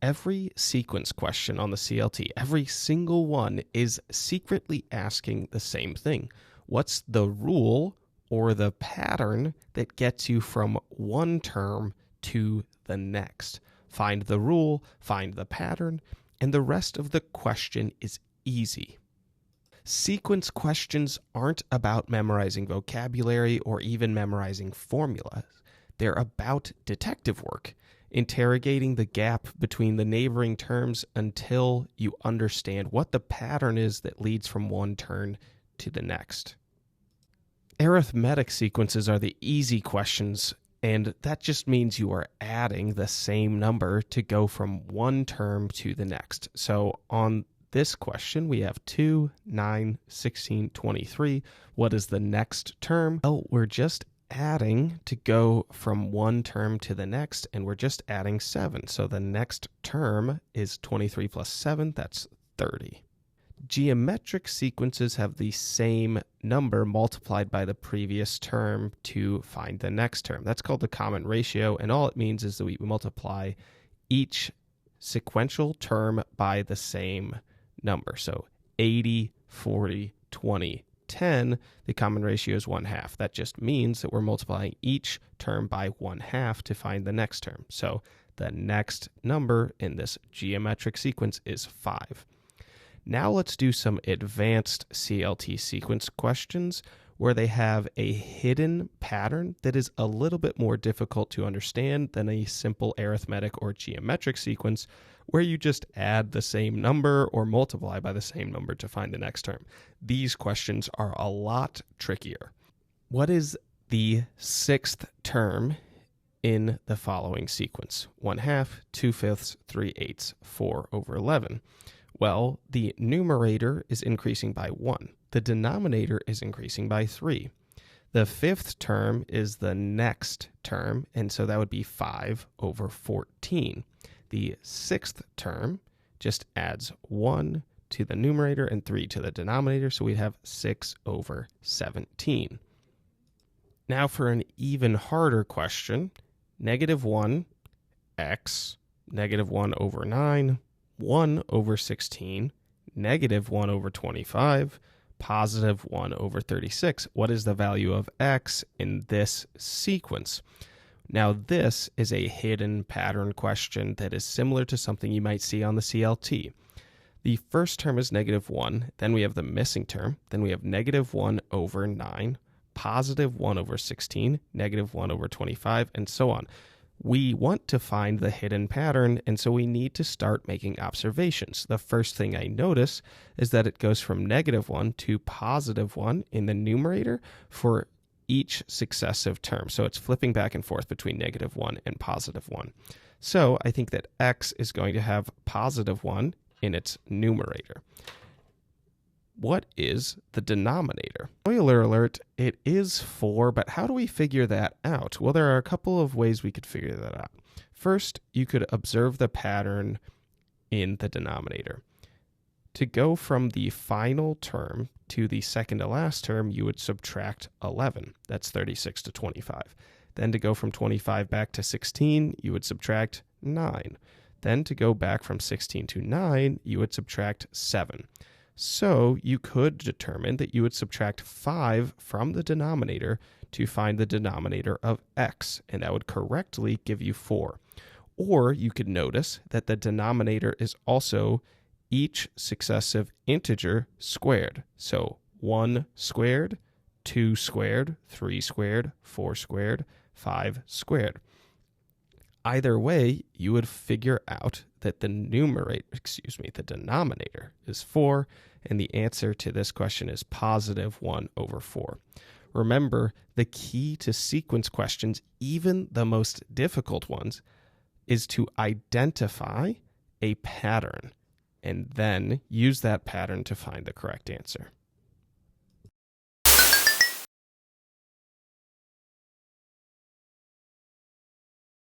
every sequence question on the CLT, every single one is secretly asking the same thing. What's the rule or the pattern that gets you from one term to the next? Find the rule, find the pattern, and the rest of the question is easy. Sequence questions aren't about memorizing vocabulary or even memorizing formulas. They're about detective work, interrogating the gap between the neighboring terms until you understand what the pattern is that leads from one term to the next. Arithmetic sequences are the easy questions, and that just means you are adding the same number to go from one term to the next. So on this question, we have 2, 9, 16, 23. What is the next term? Well, we're just adding to go from one term to the next, and we're just adding 7. So the next term is 23 plus 7, that's 30. Geometric sequences have the same number multiplied by the previous term to find the next term. That's called the common ratio, and all it means is that we multiply each sequential term by the same number. So 80, 40, 20, 10, the common ratio is 1/2. That just means that we're multiplying each term by 1/2 to find the next term. So the next number in this geometric sequence is 5. Now let's do some advanced CLT sequence questions where they have a hidden pattern that is a little bit more difficult to understand than a simple arithmetic or geometric sequence where you just add the same number or multiply by the same number to find the next term. These questions are a lot trickier. What is the 6th term in the following sequence? 1/2, 2/5, 3/8, 4/11. Well, the numerator is increasing by 1. The denominator is increasing by 3. The 5th term is the next term, and so that would be 5/14. The 6th term just adds 1 to the numerator and 3 to the denominator, so we'd have 6/17. Now for an even harder question, -1x, -1/9, 1/16, -1/25, +1/36. What is the value of x in this sequence? Now, this is a hidden pattern question that is similar to something you might see on the CLT. The first term is -1, then we have the missing term, then we have -1/9, +1/16, -1/25, and so on. We want to find the hidden pattern, and so we need to start making observations. The first thing I notice is that it goes from -1 to +1 in the numerator for each successive term. So it's flipping back and forth between -1 and +1. So I think that x is going to have +1 in its numerator. What is the denominator? Spoiler alert, it is 4, but how do we figure that out? Well, there are a couple of ways we could figure that out. First, you could observe the pattern in the denominator. To go from the final term to the second to last term, you would subtract 11. That's 36 to 25. Then to go from 25 back to 16, you would subtract 9. Then to go back from 16 to 9, you would subtract 7. So you could determine that you would subtract 5 from the denominator to find the denominator of x, and that would correctly give you 4. Or you could notice that the denominator is also each successive integer squared. So 1 squared, 2 squared, 3 squared, 4 squared, 5 squared. Either way, you would figure out that the denominator is 4, and the answer to this question is +1/4. Remember, the key to sequence questions, even the most difficult ones, is to identify a pattern and then use that pattern to find the correct answer.